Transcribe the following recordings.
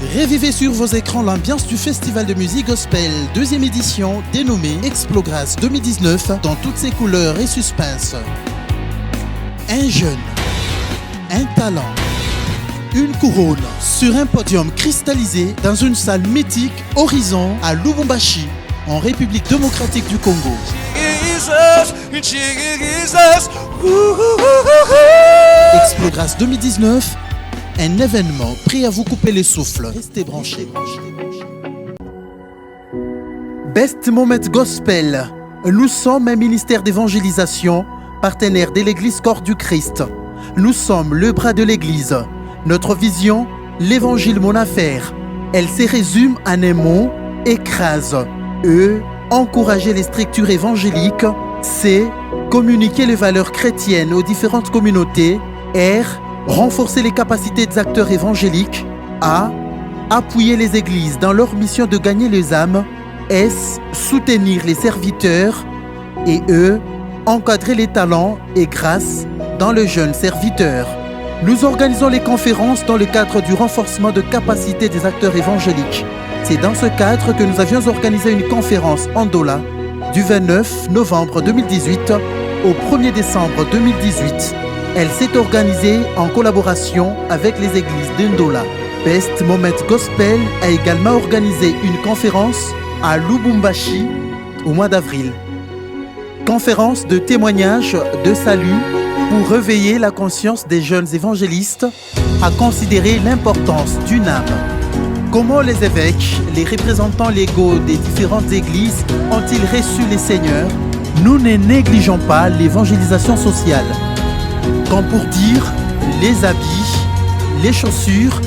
Revivez sur vos écrans l'ambiance du Festival de musique gospel, deuxième édition, dénommée Explogras 2019, dans toutes ses couleurs et suspense. Un jeune, un talent, une couronne, sur un podium cristallisé dans une salle mythique Horizon à Lubumbashi, en République démocratique du Congo. Explogras 2019, un événement prêt à vous couper les souffles. Restez branchés. Best Moment Gospel. Nous sommes un ministère d'évangélisation, partenaire de l'Église Corps du Christ. Nous sommes le bras de l'Église. Notre vision, l'évangile mon affaire. Elle se résume en un mot, écrase. E, encourager les structures évangéliques. C, communiquer les valeurs chrétiennes aux différentes communautés. R, renforcer les capacités des acteurs évangéliques. A, appuyer les églises dans leur mission de gagner les âmes. S, soutenir les serviteurs. Et E, encadrer les talents et grâce dans le jeune serviteur. Nous organisons les conférences dans le cadre du renforcement de capacité des acteurs évangéliques. C'est dans ce cadre que nous avions organisé une conférence en Ndola du 29 novembre 2018 au 1er décembre 2018. Elle s'est organisée en collaboration avec les églises de Ndola. Best Moment Gospel a également organisé une conférence à Lubumbashi au mois d'avril. Conférence de témoignages de salut pour réveiller la conscience des jeunes évangélistes à considérer l'importance d'une âme. Comment les évêques, les représentants légaux des différentes églises ont-ils reçu les seigneurs? Nous ne négligeons pas l'évangélisation sociale. Comme pour dire, les habits, les chaussures,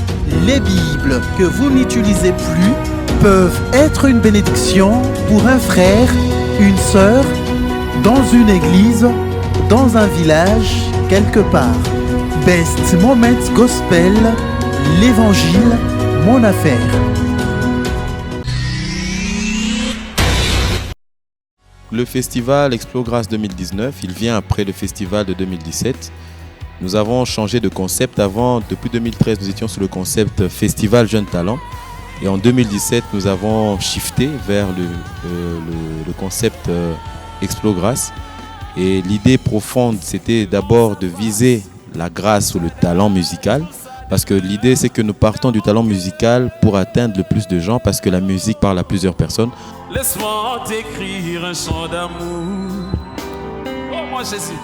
les bibles que vous n'utilisez plus peuvent être une bénédiction pour un frère, une sœur, dans une église, dans un village, quelque part. Best Moment Gospel, l'évangile, mon affaire. Le festival Explogras 2019, il vient après le festival de 2017. Nous avons changé de concept. Avant, depuis 2013, nous étions sur le concept Festival Jeunes Talents. Et en 2017, nous avons shifté vers le concept Explogras. Et l'idée profonde, c'était d'abord de viser la grâce ou le talent musical. Parce que l'idée, c'est que nous partons du talent musical pour atteindre le plus de gens, parce que la musique parle à plusieurs personnes. Laisse-moi t'écrire un chant d'amour. Oh, moi Jésus.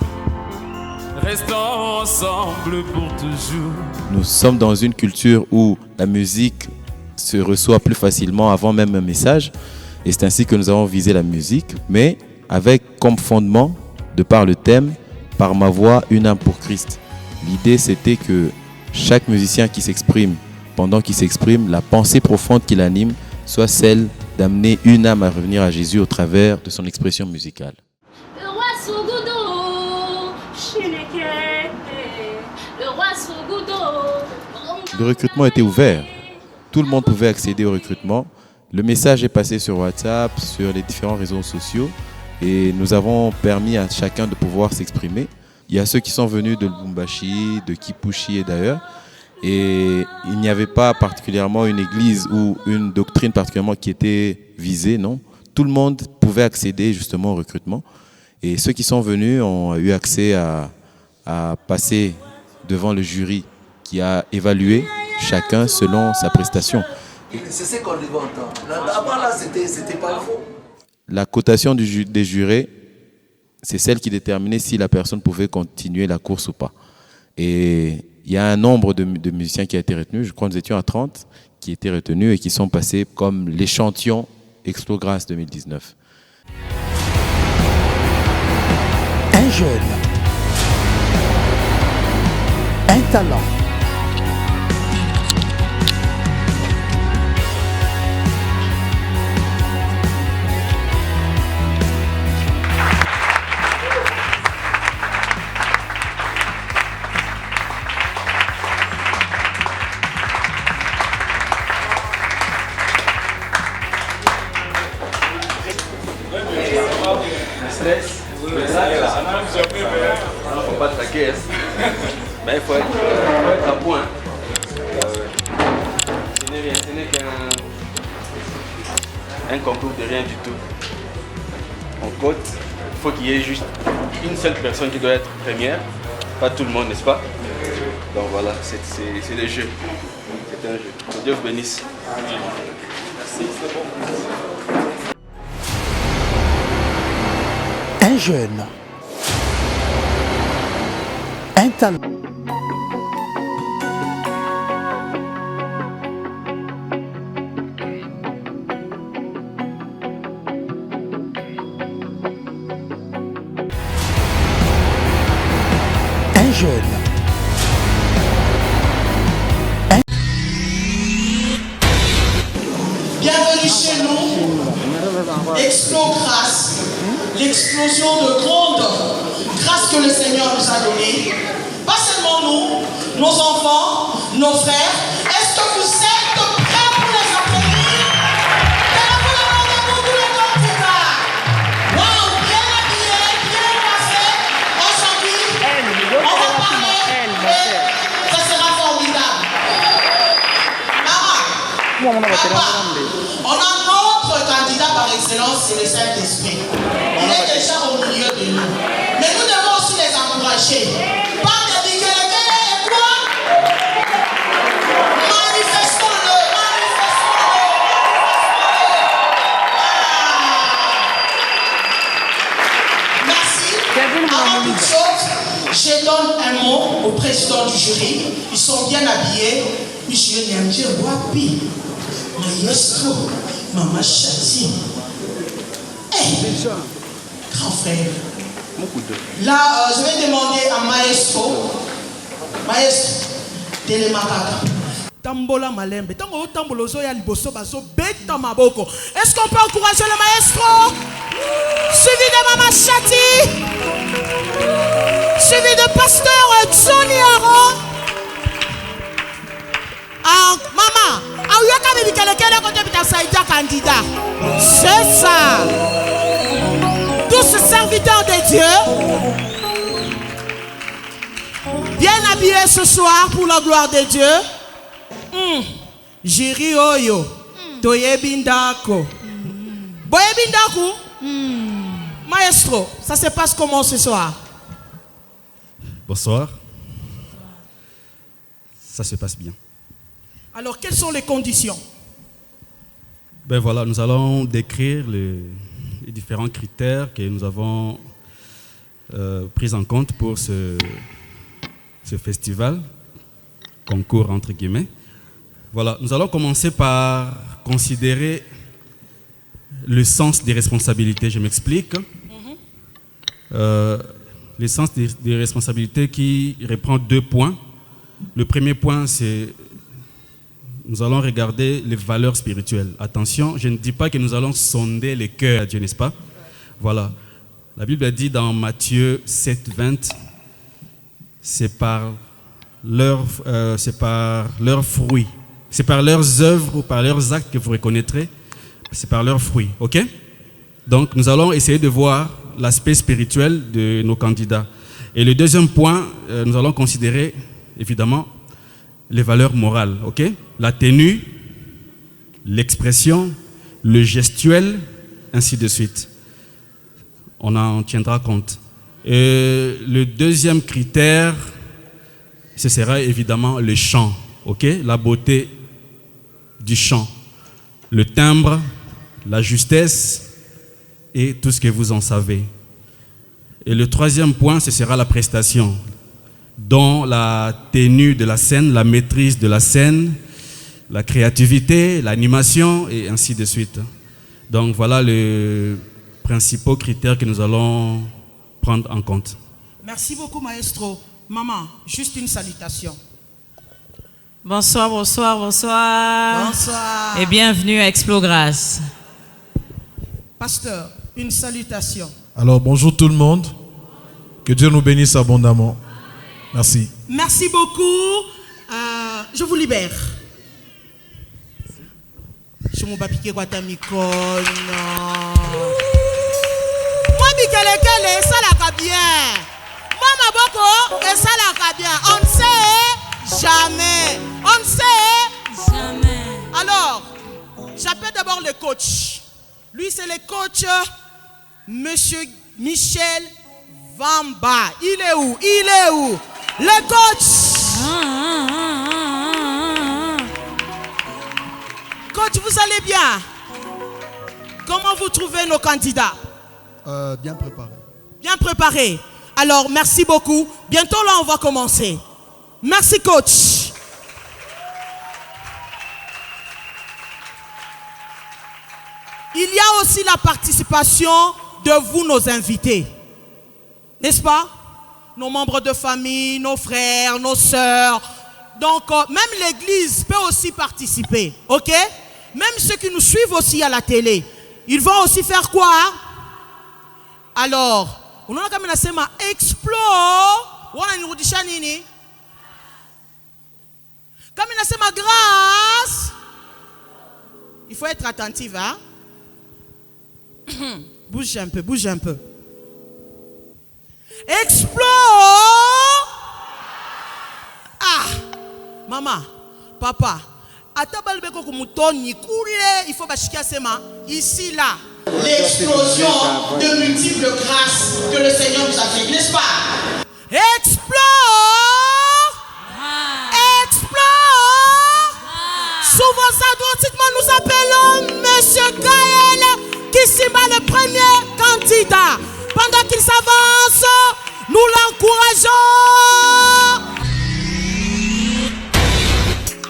Restons ensemble pour toujours. Nous sommes dans une culture où la musique se reçoit plus facilement avant même un message. Et c'est ainsi que nous avons visé la musique, mais avec comme fondement, de par le thème, par ma voix, une âme pour Christ. L'idée, c'était que chaque musicien qui s'exprime, pendant qu'il s'exprime, la pensée profonde qui l'anime soit celle d'amener une âme à revenir à Jésus au travers de son expression musicale. Le recrutement était ouvert. Tout le monde pouvait accéder au recrutement. Le message est passé sur WhatsApp, sur les différents réseaux sociaux et nous avons permis à chacun de pouvoir s'exprimer. Il y a ceux qui sont venus de Lubumbashi, de Kipushi et d'ailleurs. Et il n'y avait pas particulièrement une église ou une doctrine particulièrement qui était visée, non. Tout le monde pouvait accéder justement au recrutement. Et ceux qui sont venus ont eu accès à passer devant le jury qui a évalué chacun selon sa prestation. C'est ce qu'on devait entendre. À part là, c'était pas faux. La cotation des jurés, c'est celle qui déterminait si la personne pouvait continuer la course ou pas. Et il y a un nombre de musiciens qui a été retenu. Je crois que nous étions à 30 qui étaient retenus et qui sont passés comme l'échantillon Explogras 2019. Un jeune, un talent, Faut pas traquer, mais il faut être à point. un concours de rien du tout. On cote, il faut qu'il y ait juste une seule personne qui doit être première, pas tout le monde, n'est-ce pas? Donc voilà, c'est le jeu. C'est un jeu. Que Dieu vous bénisse. Merci, c'est bon. Un jeune. Un talent. Un jeune. Bienvenue chez nous. Explos grâce. L'explosion de grande grâce que le Seigneur nous a donnée. Pas seulement nous, nos enfants, nos frères. Est-ce que vous êtes prêts pour les applaudir? Donnez-vous le nom de tous les candidats. Waouh, bien habillés, bien coiffés. Aujourd'hui, on va parler et ça sera formidable. On a notre candidat par excellence, c'est le Saint-Esprit. Il est déjà au milieu de nous. Mais nous devons aussi les encourager. Pas dédiquer le cœur et quoi? Manifestons-le, manifestons-le. Merci. Avant toute chose, je donne un mot au président du jury. Ils sont bien habillés. Monsieur Niamdier Wapi, Maestro, Maman Chati. Grand frère. Là, je vais demander à Maestro. Maestro, Télémakaka. Tambola Malembe. Tango Tambola Zoya Liboso Baso Beta Maboko. Est-ce qu'on peut encourager le maestro? Suivi de Maman Chati. Suivi de Pasteur Johnny Aaron. Maman, candidat. C'est ça. Tous serviteurs de Dieu, bien habillés ce soir pour la gloire de Dieu. Jiri Oyo, Toyebindako. Boyebindako. Maestro, ça se passe comment ce soir? Bonsoir. Ça se passe bien. Alors, quelles sont les conditions? Ben voilà, nous allons décrire les différents critères que nous avons pris en compte pour ce festival, concours entre guillemets. Voilà, nous allons commencer par considérer le sens des responsabilités. Je m'explique. Le sens des responsabilités qui reprend 2 points. Le premier point, c'est nous allons regarder les valeurs spirituelles. Attention, je ne dis pas que nous allons sonder les cœurs à Dieu, n'est-ce pas? Voilà. La Bible a dit dans Matthieu 7, 20, c'est par leurs fruits, c'est par leurs œuvres ou par leurs actes que vous reconnaîtrez, c'est par leurs fruits, ok? Donc nous allons essayer de voir l'aspect spirituel de nos candidats. Et le deuxième point, nous allons considérer évidemment les valeurs morales, ok? La tenue, l'expression, le gestuel, ainsi de suite. On en tiendra compte. Et le deuxième critère, ce sera évidemment le chant, ok? La beauté du chant, le timbre, la justesse et tout ce que vous en savez. Et le troisième point, ce sera la prestation, dont la tenue de la scène, la maîtrise de la scène, la créativité, l'animation et ainsi de suite. Donc voilà les principaux critères que nous allons prendre en compte. Merci beaucoup, maestro. Maman, juste une salutation. Bonsoir, bonsoir, bonsoir. Bonsoir. Et bienvenue à Explos Grâce. Pasteur, une salutation. Alors bonjour tout le monde. Que Dieu nous bénisse abondamment. Merci. Merci beaucoup. Je vous libère. Je m'en piquer quoi ta micro. Moi bikelekele ça la bien. Moi ma boko et ça la bien. On ne sait jamais. On ne sait jamais. Alors, j'appelle d'abord le coach. Lui, c'est le coach Monsieur Michel Vamba. Il est où? Il est où? Le coach. Coach, vous allez bien? Comment vous trouvez nos candidats? Bien préparé. Bien préparé. Alors, merci beaucoup. Bientôt, là, on va commencer. Merci, coach. Il y a aussi la participation de vous, nos invités. N'est-ce pas? Nos membres de famille, nos frères, nos sœurs. Donc, même l'église peut aussi participer. OK? Même ceux qui nous suivent aussi à la télé. Ils vont aussi faire quoi? Alors, on a comme nasema explore. Wana nirudisha nini? Comme nasema grâce. Il faut être attentif, hein? Bouge un peu, bouge un peu. Explore. Ah, maman, papa, atabalbeko kumutoni kule, il faut bashikia sema ici là. L'explosion de multiples grâces que le Seigneur nous a fait, n'est-ce pas? Explore. Explore. Sous vos adoucissements, nous appelons Monsieur Gaël Kissimba, le premier candidat. Pendant qu'il s'avance, nous l'encourageons.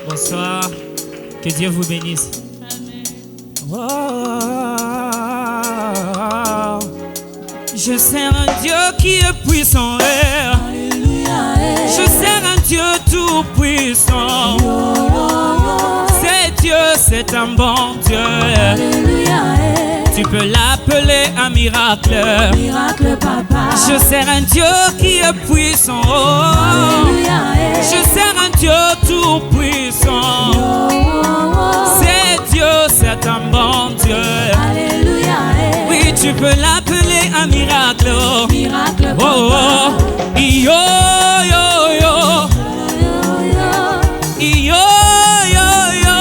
Bonsoir, que Dieu vous bénisse. Oh, je sers un Dieu qui est puissant. Je sers un Dieu tout puissant. C'est Dieu, c'est un bon Dieu. Tu peux l'appeler un miracle. Miracle, papa. Je sers un Dieu qui est puissant. Je sers un Dieu tout puissant. C'est Dieu, c'est un bon Dieu. Alléluia. Oui, tu peux l'appeler un miracle. Miracle, papa. Oh, oh. Yo, yo, yo. Yo, yo, yo.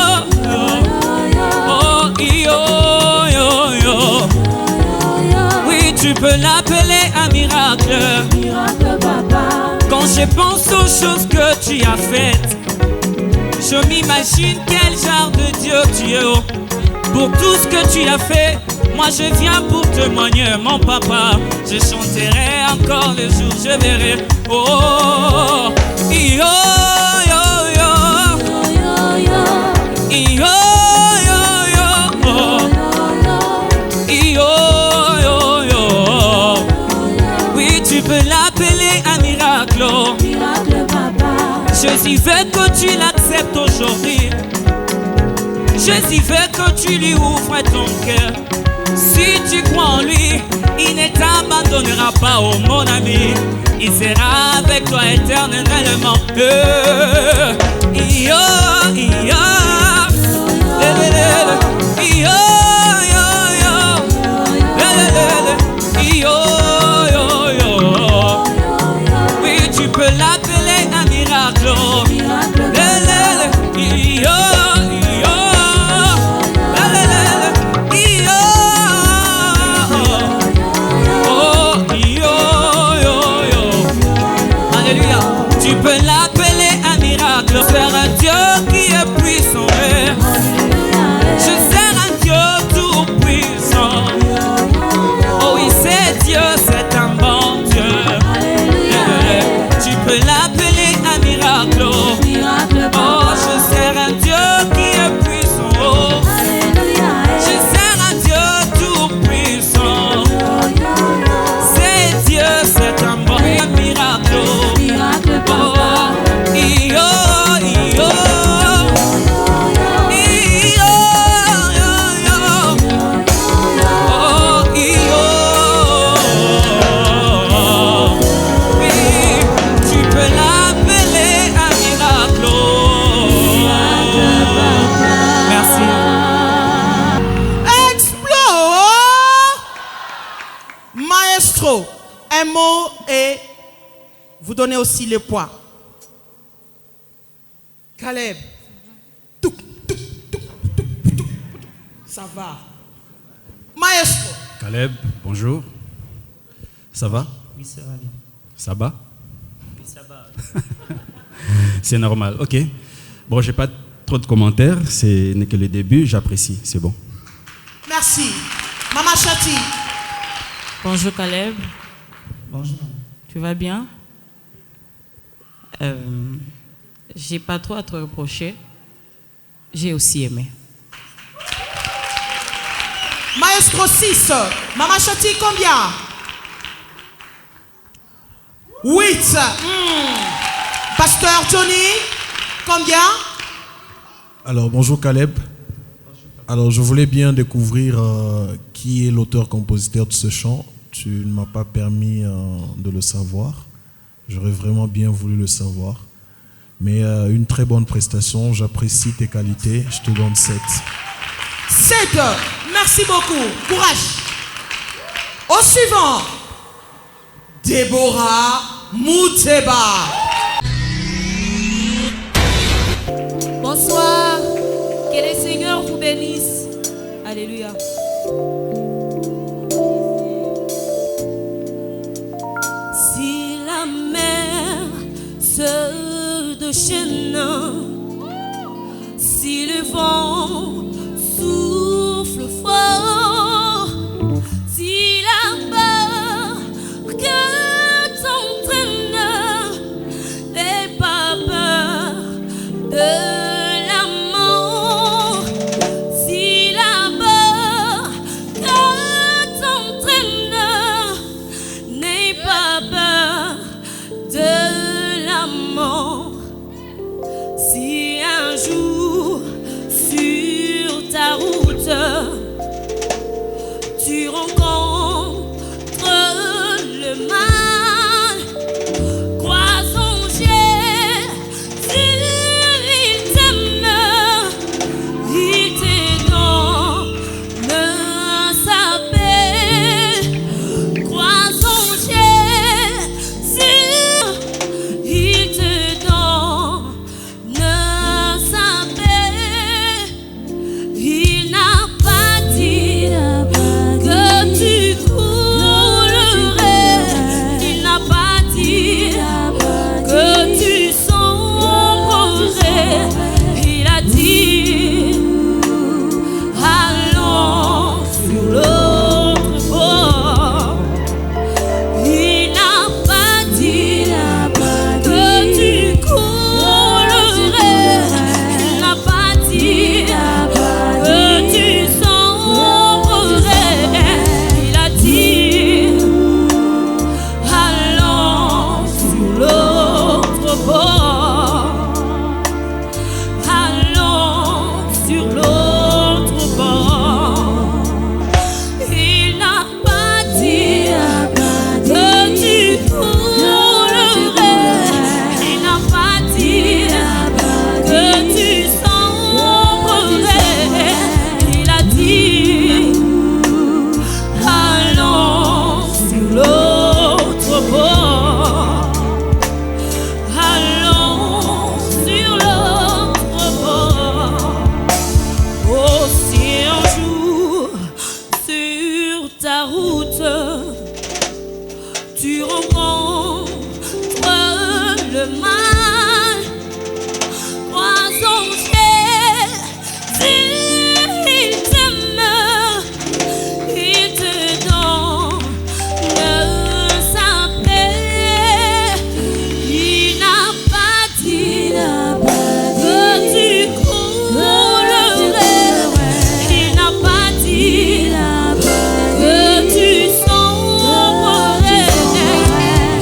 Oh, yo. Tu peux l'appeler un miracle. Miracle, papa. Quand je pense aux choses que tu as faites, je m'imagine quel genre de Dieu tu es. Pour tout ce que tu as fait, moi je viens pour témoigner, mon papa. Je chanterai encore le jour, je verrai. Oh, yo, yo, yo. Yo, yo, yo. Yo. Tu peux l'appeler un miracle. Miracle, papa. Je suis fait que tu l'acceptes aujourd'hui. Je suis fait que tu lui ouvres ton cœur. Si tu crois en lui, il ne t'abandonnera pas, oh mon ami. Il sera avec toi éternellement. Yo, yo. Tu peux l'appeler un miracle. Miracle, yo, yo. Oh, yo, yo, yo. Alléluia. Tu peux l'appeler un miracle. Faire un Dieu qui est puissant. Je sers un Dieu tout puissant. Oh oui, c'est Dieu, c'est un bon Dieu. Tu peux l'appeler un miracle. Miracle, oh, je sers un Dieu qui est puissant. Je sers un Dieu tout puissant. C'est Dieu, c'est un bon miracle. Miracle, papa. Oh, yo, yo. Un mot et vous donnez aussi les points. Caleb. Ça va. Caleb, bonjour. Ça va? Oui, ça va bien. Ça va? Oui, ça va. C'est normal, ok. Bon, j'ai pas trop de commentaires, ce n'est que le début, j'apprécie, c'est bon. Merci. Maman Chati. Bonjour Caleb. Bonjour. Tu vas bien? J'ai pas trop à te reprocher. J'ai aussi aimé. Maestro 6. Maman Chati, combien? 8. Pasteur Johnny, combien? Alors, bonjour Caleb. Alors, je voulais bien découvrir qui est l'auteur-compositeur de ce chant. Tu ne m'as pas permis de le savoir. J'aurais vraiment bien voulu le savoir. Mais une très bonne prestation. J'apprécie tes qualités. Je te donne 7. 7. Merci beaucoup. Courage. Au suivant, Déborah Mouteba. Bonsoir. Que le Seigneur vous bénisse. Alléluia. Si la mer se déchaîne, si le vent souffle fort, si la barque t'entraîne, n'aie pas peur de tu rencontres le mal, crois en Jésus, il t'aime, il te donne sa paix, crois en Jésus, il te donne sa paix, il n'a pas dit que tu coulerais, il n'a pas dit que tu sombrerais, il a dit allons sur l'autre bord, il n'a pas dit que tu coulerais, il n'a pas dit que tu sombrerais, il a dit allons sur l'autre bord, allons sur l'autre bord, il n'a pas dit que tu coulerais, il n'a pas dit que tu sombrerais, il a dit allons sur l'autre bord, allons sur l'autre bord. Oh, si un jour sur ta route tu rencontres le mal, crois en Jésus, il t'aime, il te donne sa paix, il n'a pas dit que tu coulerais, il n'a pas dit que tu sombrerais,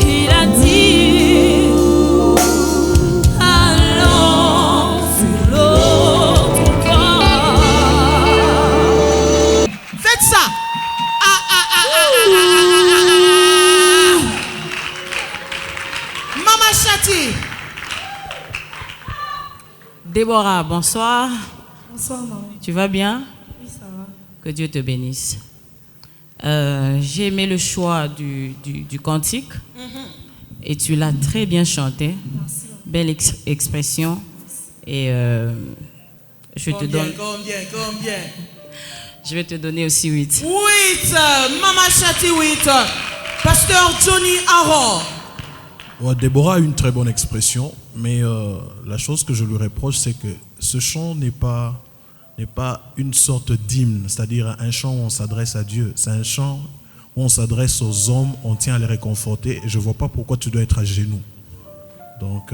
il a dit allons sur l'autre bord. Faites ça. Maman Chati. Déborah, bonsoir. Bonsoir, maman. Tu vas bien? Oui, ça va. Que Dieu te bénisse. J'ai aimé le choix du cantique et tu l'as très bien chanté. Merci. Belle expression. Et je te donne. Combien? Je vais te donner aussi 8. 8. Maman Chati 8. Pasteur Johnny Aaron. Ouais, Déborah a une très bonne expression, mais la chose que je lui reproche, c'est que ce chant n'est pas une sorte d'hymne, c'est-à-dire un chant où on s'adresse à Dieu. C'est un chant où on s'adresse aux hommes, on tient à les réconforter, et je ne vois pas pourquoi tu dois être à genoux. Donc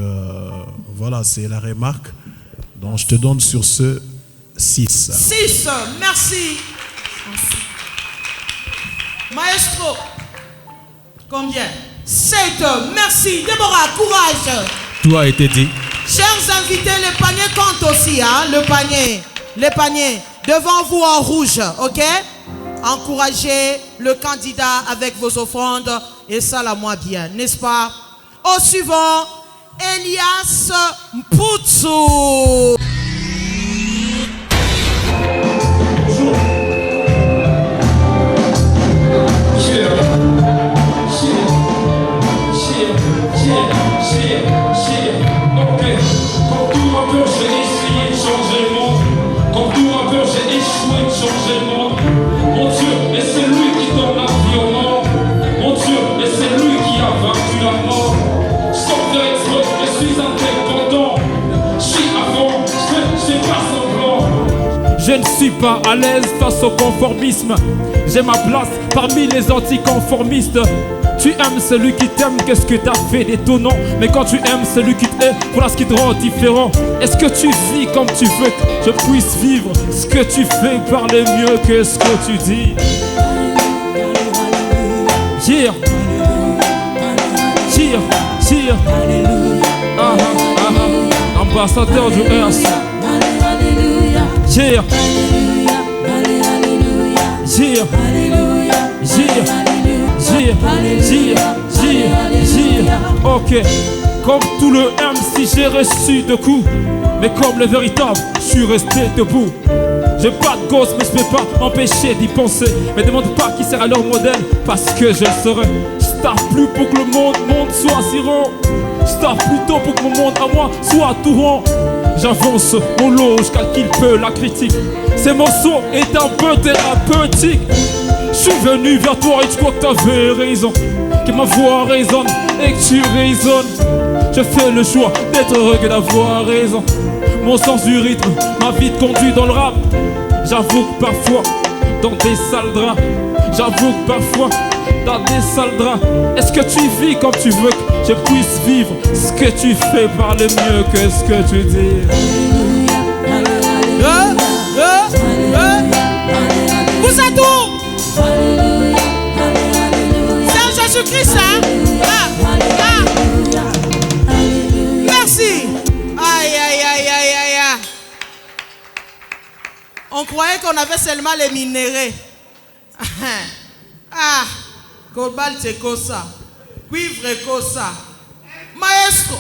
voilà, c'est la remarque. Donc je te donne sur ce 6. 6, merci. Maestro, combien? 7, merci. Déborah, courage. Tout a été dit. Chers invités, le panier compte aussi, hein, le panier. Devant vous en rouge, ok? Encouragez le candidat avec vos offrandes et ça la moi bien, n'est-ce pas? Au suivant, Elias Mputsu. Mon Dieu, et c'est lui qui donne la vie au monde. Mon Dieu, et c'est lui qui a vaincu la mort. Stop de exprès, je suis indépendant. Je suis avant, je fais pas semblant. Je ne suis pas à l'aise face au conformisme. J'ai ma place parmi les anticonformistes. Tu aimes celui qui t'aime, qu'est-ce que t'as fait d'étonnant? Mais quand tu aimes celui qui t'aime, voilà ce qui te rend différent. Est-ce que tu vis comme tu veux que je puisse vivre? Ce que tu fais parle mieux que ce que tu dis. Cheer, cheer, cheer. Ah, ah, ah. Ambassadeur du RS. Cheer, cheer, ok, comme tout le MC j'ai reçu de coups, mais comme le véritable, je suis resté debout. J'ai pas de gosse mais je peux pas m'empêcher d'y penser. Me demande pas qui sera leur modèle, parce que je le serai. Je taffe plus pour que le monde soit si rond. Je taffe plutôt pour que mon monde à moi soit tout rond. J'avance mon lot, je calcule peu la critique. Ces morceaux est un peu thérapeutique. Je suis venu vers toi et tu crois que t'avais raison, que ma voix résonne et que tu résonnes. Je fais le choix d'être heureux que d'avoir raison. Mon sens du rythme m'a vite conduit dans le rap. J'avoue que parfois, dans des sales draps, j'avoue que parfois, dans des sales draps. Est-ce que tu vis comme tu veux que je puisse vivre? Ce que tu fais parle mieux que ce que tu dis. Vous êtes où? C'est Jésus-Christ, hein? Merci. Aïe, aïe, aïe, aïe, aïe. On croyait qu'on avait seulement les minéraux. Ah, cobalt c'est comme ça. Cuivre est comme ça. Maestro.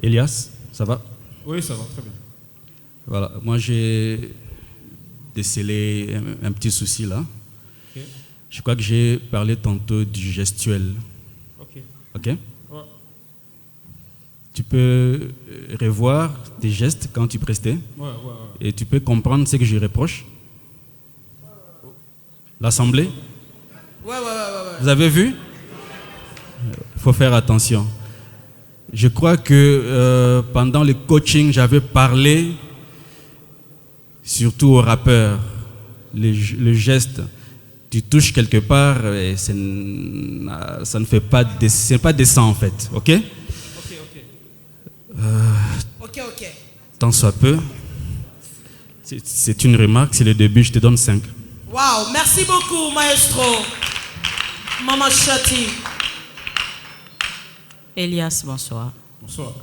Elias, ça va? Oui, ça va, très bien. Voilà, moi j'ai décelé un petit souci là. Okay. Je crois que j'ai parlé tantôt du gestuel. Ok. Ok? Ouais. Tu peux revoir tes gestes quand tu prestais. Ouais. Et tu peux comprendre ce que je reproche. L'assemblée? Ouais. Vous avez vu? Il faut faire attention. Je crois que pendant le coaching, j'avais parlé surtout aux rappeurs. Le geste, tu touches quelque part et ça ne fait pas, c'est pas décent en fait. Ok? Ok. Tant soit peu. C'est une remarque, c'est le début, je te donne 5. Wow, merci beaucoup, maestro. Maman Chati. Elias, bonsoir. Bonsoir.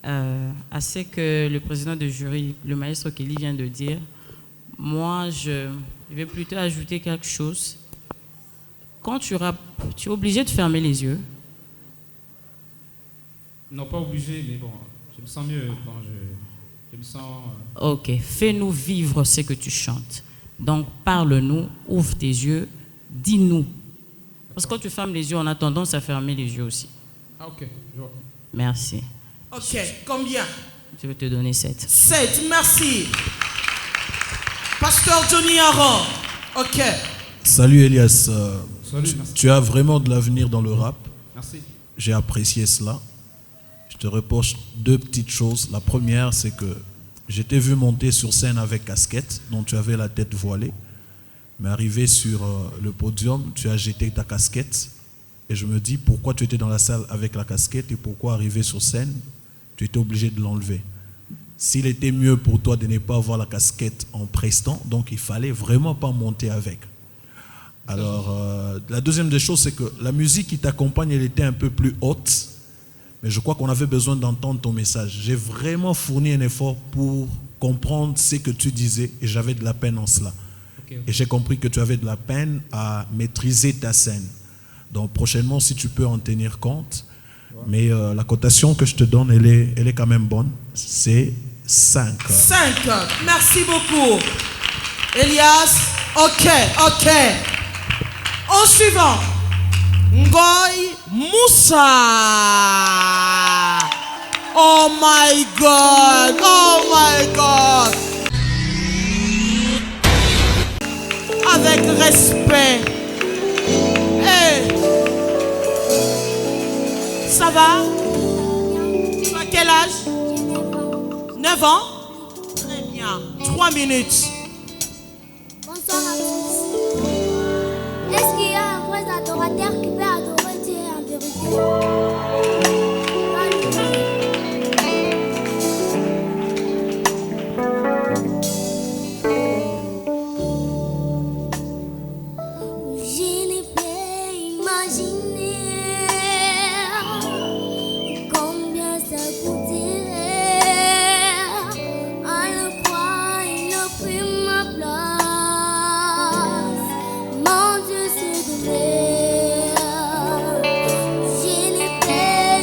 À ce que le président de jury, le maestro Kelly vient de dire, moi, je vais plutôt ajouter quelque chose. Quand tu rappes, tu es obligé de fermer les yeux. Non, pas obligé, mais bon, je me sens mieux quand je me sens... Ok, fais-nous vivre ce que tu chantes. Donc, parle-nous, ouvre tes yeux, dis-nous. Parce que quand tu fermes les yeux, on a tendance à fermer les yeux aussi. Ah, ok, je vois. Merci. Ok, combien? Je vais te donner 7. 7, merci. Pasteur Johnny Aaron. Ok. Salut Elias. Salut, tu as vraiment de l'avenir dans le rap. Merci. J'ai apprécié cela. Je te reproche deux petites choses. La première, c'est que je t'ai vu monter sur scène avec casquette, dont tu avais la tête voilée. Mais arrivé sur le podium, tu as jeté ta casquette. Et je me dis, pourquoi tu étais dans la salle avec la casquette et pourquoi arrivé sur scène, tu étais obligé de l'enlever. S'il était mieux pour toi de ne pas avoir la casquette en prestant, donc il fallait vraiment pas monter avec. Alors, la deuxième des choses, c'est que la musique qui t'accompagne, elle était un peu plus haute. Mais je crois qu'on avait besoin d'entendre ton message. J'ai vraiment fourni un effort pour comprendre ce que tu disais et j'avais de la peine en cela. Okay. Et j'ai compris que tu avais de la peine à maîtriser ta scène. Donc prochainement, si tu peux en tenir compte. Mais la cotation que je te donne, elle est quand même bonne. C'est 5. 5. Merci beaucoup. Elias. Ok. Au suivant. Ngoy Moussa. Oh my God. Avec respect. Hey. Ça va? Tu as quel âge? 9 ans? Très bien. 3 minutes. Bonsoir à tous. Est-ce qu'il y a un vrai adorateur qui peut adorer Dieu en vérité? Je ne peux imaginer combien ça coûterait à le croire, il a pris ma place. Mon Dieu s'est donné. Je ne peux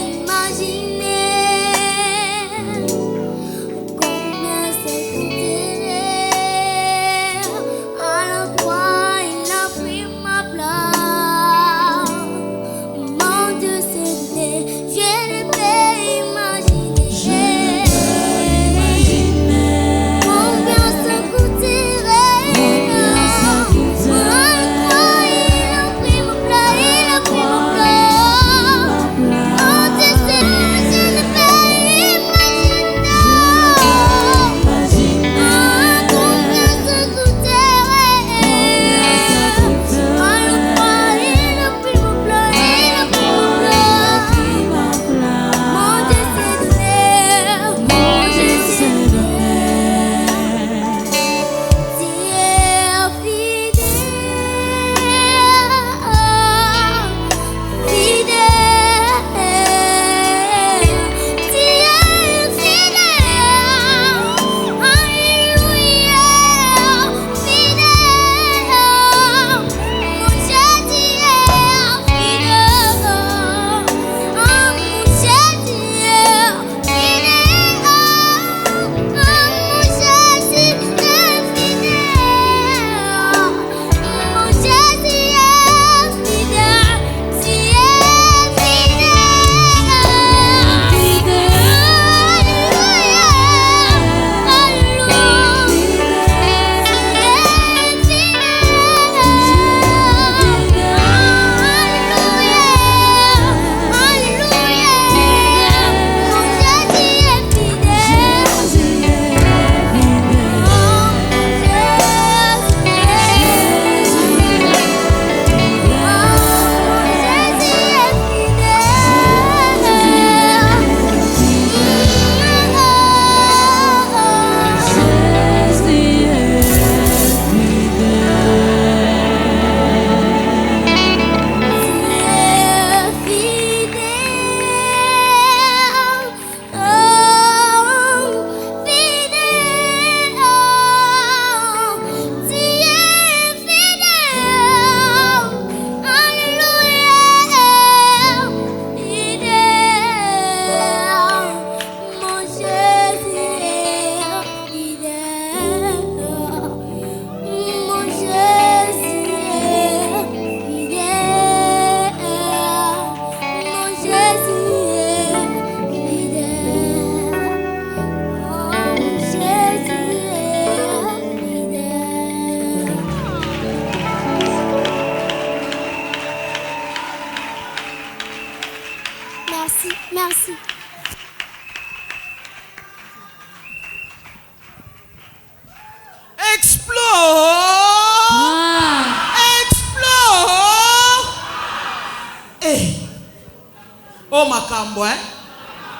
Oh makambo, hein?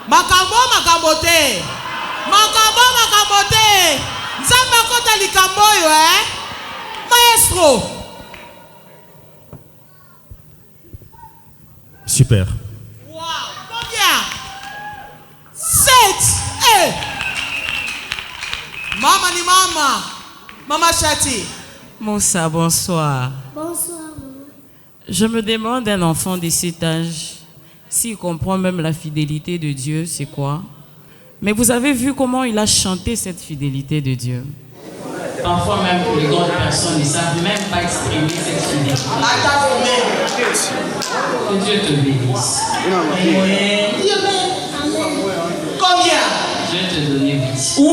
Makambo te. Makambo te. Nzamba kota likambo yo, hein? Maestro. Super. Wow, combien? 7. Hey. Mama ni mama. Mama Chati. Moussa, bonsoir. Bonsoir, maman. Je me demande, un enfant de cet âge, s'il comprend même la fidélité de Dieu, c'est quoi? Mais vous avez vu comment il a chanté cette fidélité de Dieu. Parfois même pour les grandes personnes, ils ne savent même pas exprimer cette fidélité. Que Dieu te bénisse. Combien? Je vais te donner 8. 8.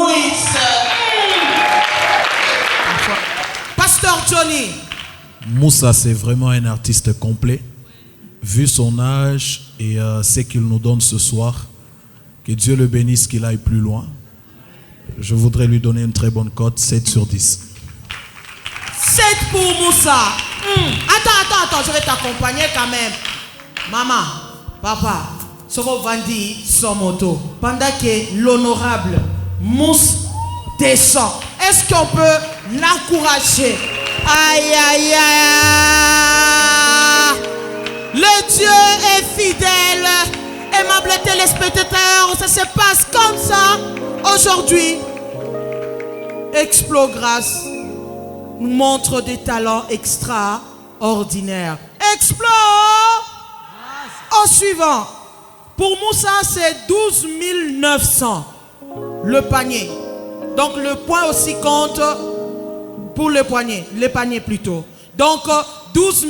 Pasteur Johnny. Moussa, c'est vraiment un artiste complet. Vu son âge et ce qu'il nous donne ce soir, que Dieu le bénisse, qu'il aille plus loin. Je voudrais lui donner une très bonne cote, 7 sur 10. 7 pour Moussa. Attends, je vais t'accompagner quand même. Maman, papa, Soro Vandi son moto. Pendant que l'honorable Moussa descend, est-ce qu'on peut l'encourager? Aïe, aïe, aïe. Le Dieu est fidèle. Aimables téléspectateurs, ça se passe comme ça. Aujourd'hui, Explo Grâce nous montre des talents extraordinaires. Explo! Au suivant, pour Moussa, c'est 12 900 le panier. Donc le point aussi compte pour le poignet, les paniers plutôt. Donc 12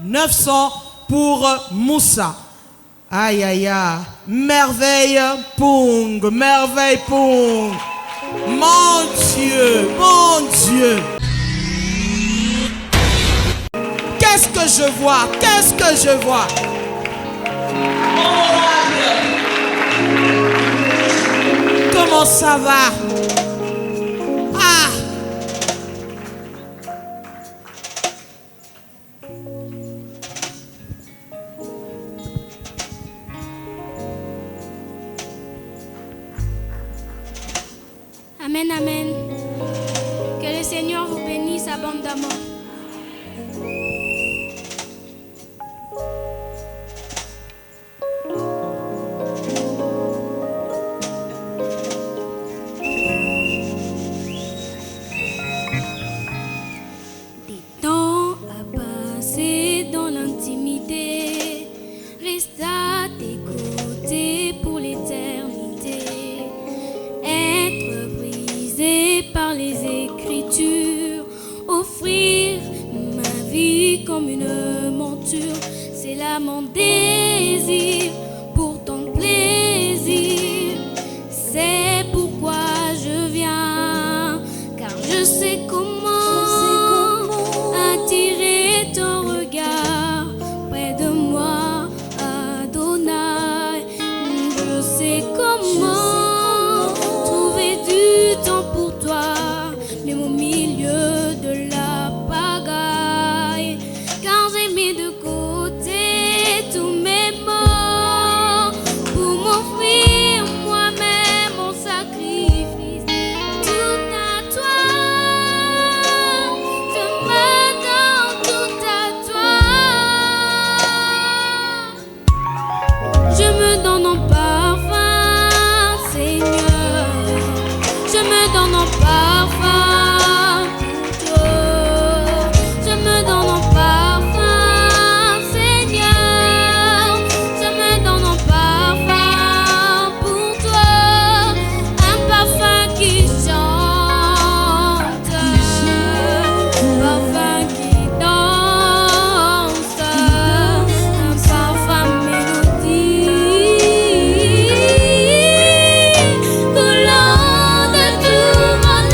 900 pour Moussa. Aïe aïe aïe, merveille Pung. Mon Dieu. Qu'est-ce que je vois? Comment ça va? Ah! Amen, amen. Que le Seigneur vous bénisse abondamment. Des temps à passer dans l'intimité, reste à tes côtés pour l'éternité. Être brisé par les Écritures, offrir ma vie comme une monture, c'est là mon désir pour ton plaisir. C'est pourquoi je viens, car je sais comment attirer ton regard près de moi, Adonai. Je sais comment trouver du temps pour toi, même au milieu de la pagaille, car j'ai mis de côté tous mes maux pour m'offrir moi-même mon sacrifice. Tout à toi, je me donne tout à toi. Je me donne en parfum, Seigneur. Je me donne en parfum pour toi. Je me donne en parfum, Seigneur. Je me donne en parfum pour toi. Un parfum qui chante, un parfum qui danse, un parfum mélodie. Coulant de tout mon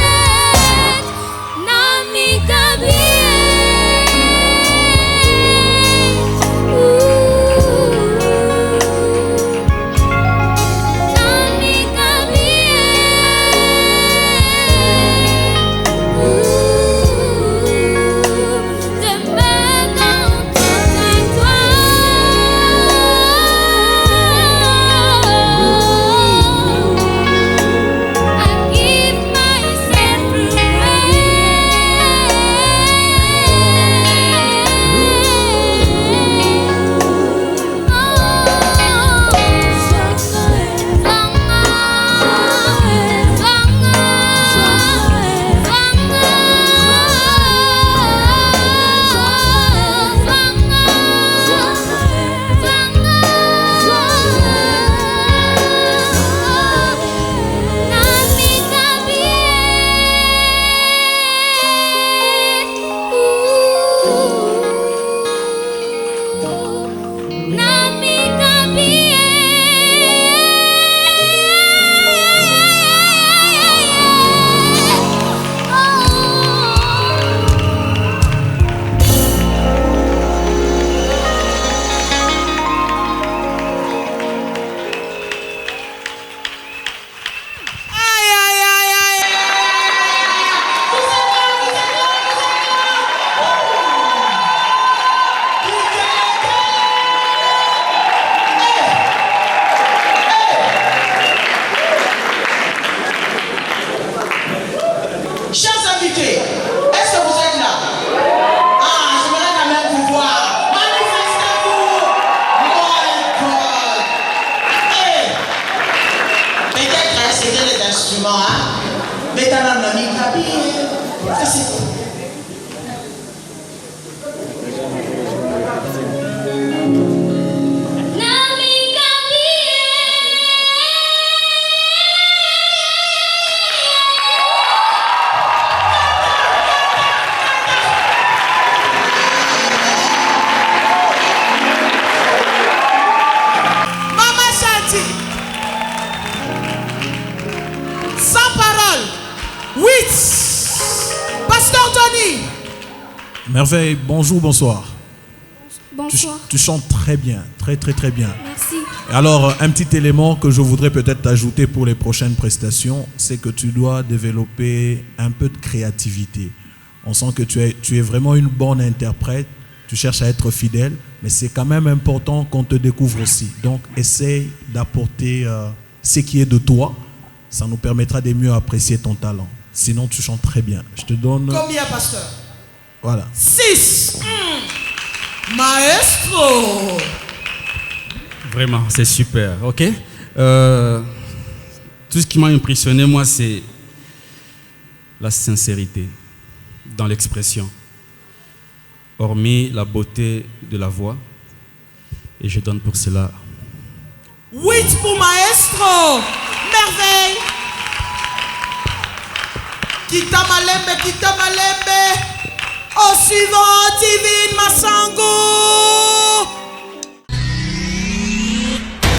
Betana Nami Kabi. Pasteur Tony. Merveille, bonjour, bonsoir. Bonsoir. Tu chantes très bien, très bien. Merci. Alors, un petit élément que je voudrais peut-être ajouter pour les prochaines prestations, c'est que tu dois développer un peu de créativité. On sent que tu es vraiment une bonne interprète, tu cherches à être fidèle, mais c'est quand même important qu'on te découvre aussi. Donc, essaye d'apporter ce qui est de toi, ça nous permettra de mieux apprécier ton talent. Sinon, tu chantes très bien. Je te donne... Combien, pasteur? Voilà. 6. Maestro. Vraiment, c'est super, ok. Tout ce qui m'a impressionné, moi, c'est la sincérité dans l'expression, hormis la beauté de la voix. Et je donne pour cela 8 pour Maestro. Merveille. Kita Malembe. Au suivant, Divine Massango.